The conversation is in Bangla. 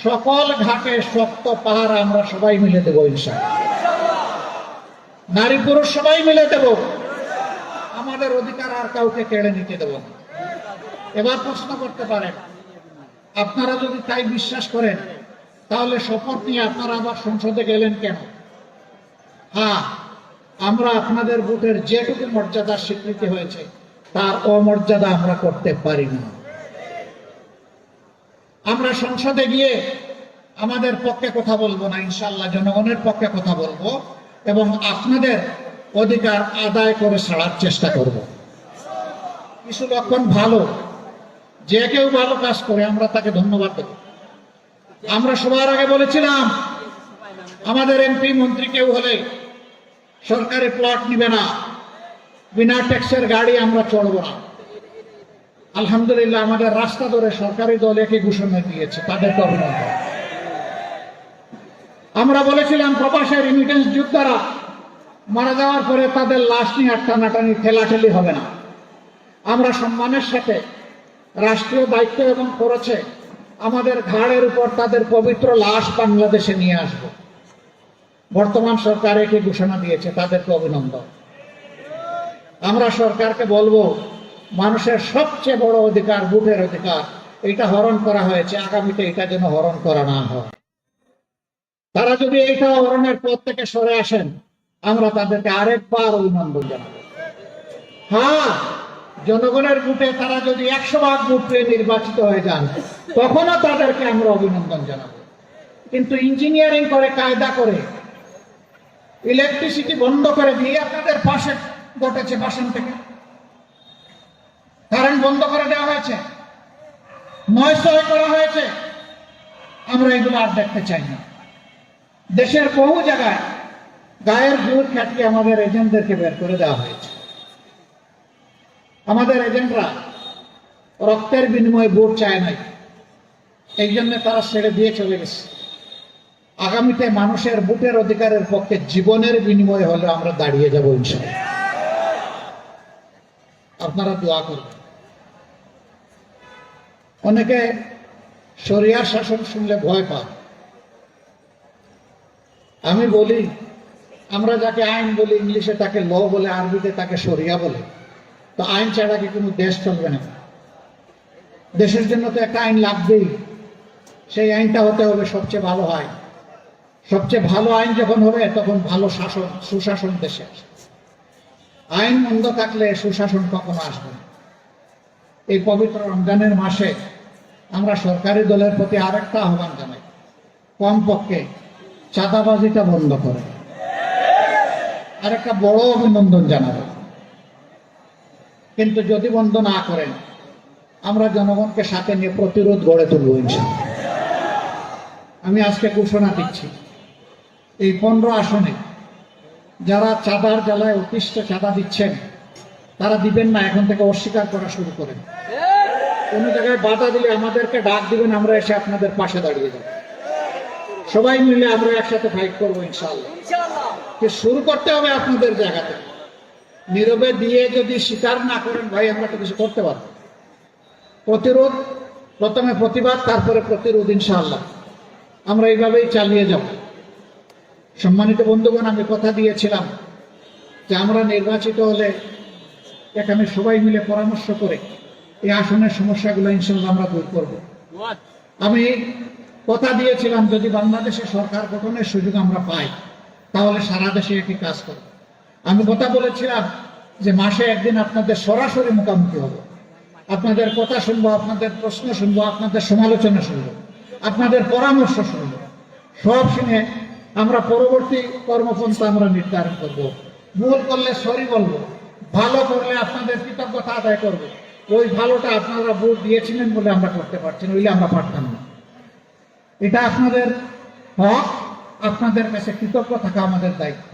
সকল ঘাটে শক্ত পাহাড় আমরা সবাই মিলে দেবো ইনশাআল্লাহ। নারী পুরুষ সবাই মিলে দেব, আমাদের অধিকার আর কাউকে কেড়ে নিতে দেব না। এবার প্রশ্ন করতে পারেন, আপনারা যদি তাই বিশ্বাস করেন তাহলে শপথ নিয়ে আপনারা আবার সংসদে গেলেন কেন? হ্যাঁ, আমরা আপনাদের ভোটের যেটুকু মর্যাদার স্বীকৃতি হয়েছে তার অমর্যাদা আমরা করতে পারি না। আমরা সংসদে গিয়ে আমাদের পক্ষে কথা বলবো না, ইনশাআল্লাহ জনগণের পক্ষে কথা বলবো এবং আপনাদের অধিকার আদায় করে ছাড়ার চেষ্টা করব। কিছু লক্ষণ ভালো, যে কেউ ভালো কাজ করে আমরা তাকে ধন্যবাদ দেব। আমরা সবার আগে বলেছিলাম আমাদের এমপি মন্ত্রী কেউ হলে সরকারি প্লট নিবে না, বিনা ট্যাক্সের গাড়ি আমরা চড়ব না। আলহামদুলিল্লাহ আমাদের রাস্তা ধরে সরকারি দল একই ঘোষণা দিয়েছে, তাদেরকে অভিনন্দন। আমরা বলেছিলাম প্রবাসী রেমিটেন্স যোদ্ধারা মারা যাওয়ার পরে তাদের লাশ নিয়ে টানাটানি ঠেলাঠেলি হবে না। আমরা সম্মানের সাথে রাষ্ট্রীয় দায়িত্ব এবং খরচে আমাদের ঘাড়ের উপর তাদের পবিত্র লাশ বাংলাদেশে নিয়ে আসব। বর্তমান সরকার একই ঘোষণা দিয়েছে, তাদেরকে অভিনন্দন। আমরা সরকারকে বলবো মানুষের সবচেয়ে বড় অধিকার ভোটের অধিকার, এটা হরণ করা হয়েছে, আগামীতে এটা যেন হরণ করা না হয়। তারা যদি এইটা হরণের পথ থেকে সরে আসেন আমরা তাদেরকে আরেকবার অভিনন্দন জানাবো। হ্যাঁ, জনগণের ভোটে তারা যদি 100% ভোট পেয়ে নির্বাচিত হয়ে যান তখনও তাদেরকে আমরা অভিনন্দন জানাবো। কিন্তু ইঞ্জিনিয়ারিং করে, কায়দা করে, ইলেকট্রিসিটি বন্ধ করে দিয়ে আপনাদের পাশে ঘটেছে বাসন থেকে কারেন্ট বন্ধ করে দেওয়া হয়েছে, নয়সয় করা হয়েছে। আমরা এগুলো আর দেখতে চাই না। দেশের বহু জায়গায় গায়ের জোর খাটিয়ে আমাদের এজেন্টদেরকে বের করে দেওয়া হয়েছে। আমাদের এজেন্টরা রক্তের বিনিময়ে ভোট চায় নাই, এই জন্য তারা ছেড়ে দিয়ে চলে গেছে। আগামীতে মানুষের ভোটের অধিকারের পক্ষে জীবনের বিনিময়ে হলে আমরা দাঁড়িয়ে যাব ইনশাআল্লাহ। আপনারা দোয়া করবেন। অনেকে শরিয়ার শাসন শুনলে ভয় পায়। আমি বলি, আমরা যাকে আইন বলি ইংলিশে তাকে ল বলে, আরবিতে তাকে শরিয়া বলে। তো আইন ছাড়া কি কোনো দেশ চলবে না? দেশের জন্য তো একটা আইন লাগবেই। সেই আইনটা হতে হবে সবচেয়ে ভালো আইন। সবচেয়ে ভালো আইন যখন হবে তখন ভালো শাসন, সুশাসন দেশে আসে। আইন মন্দ থাকলে সুশাসন কখনো আসবে না। এই পবিত্র রমজানের মাসে আমরা সরকারি দলের প্রতি আরেকটা আহ্বান জানাই, কমপক্ষে চাঁদাবাজিটা বন্ধ করে। আরেকটা বড় অভিনন্দন জানাবো। কিন্তু যদি বন্ধ না করেন আমরা জনগণকে সাথে নিয়ে প্রতিরোধ গড়ে তুলব ইনশাআল্লাহ। আমি আজকে ঘোষণা দিচ্ছি, এই 15 আসনে যারা চাঁদার জ্বালায় অতিষ্ঠ চাঁদা দিচ্ছেন তারা দিবেন না, এখন থেকে অস্বীকার করা শুরু করেন। কোনো জায়গায় বাধা দিলে আমাদেরকে ডাক দিবেন, আমরা এসে আপনাদের পাশে দাঁড়িয়ে যাব। সবাই মিলে আমরা একসাথে ফাইট করবো ইনশাআল্লাহ। শুরু করতে হবে আপনাদের জায়গাতে। নীরবে দিয়ে যদি স্বীকার না করেন ভাই আমরা তো কিছু করতে পারবো। প্রতিরোধ, প্রথমে প্রতিবাদ, তারপরে প্রতিরোধ ইনশাআল্লাহ। আমরা এইভাবেই চালিয়ে যাব। সম্মানিত বন্ধুগণ, আমি কথা দিয়েছিলাম যে আমরা নির্বাচিত হলে এখানে সবাই মিলে পরামর্শ করে এই আসনের সমস্যাগুলো ইনশাআল্লাহ আমরা দূর করব। আমি কথা দিয়েছিলাম যদি বাংলাদেশে সরকার গঠনের সুযোগ আমরা পাই তাহলে সারা দেশে একই কাজ করব। আমি কথা বলেছিলাম যে মাসে একদিন আপনাদের সরাসরি মুখোমুখি হব, আপনাদের কথা শুনবো, আপনাদের প্রশ্ন শুনবো, আপনাদের সমালোচনা শুনবো, আপনাদের পরামর্শ শুনবো। সব শুনে আমরা পরবর্তী কর্মপন্থা আমরা নির্ধারণ করব। ভুল করলে সরি বলবো, ভালো করলে আপনাদের কৃতজ্ঞতা আদায় করবো। ওই ভালোটা আপনারা ভোট দিয়েছিলেন বলে আমরা করতে পারছি না, ওইলে আমরা পারতাম না। এটা আপনাদের হক, আপনাদের কাছে কৃতজ্ঞ থাকা আমাদের দায়িত্ব।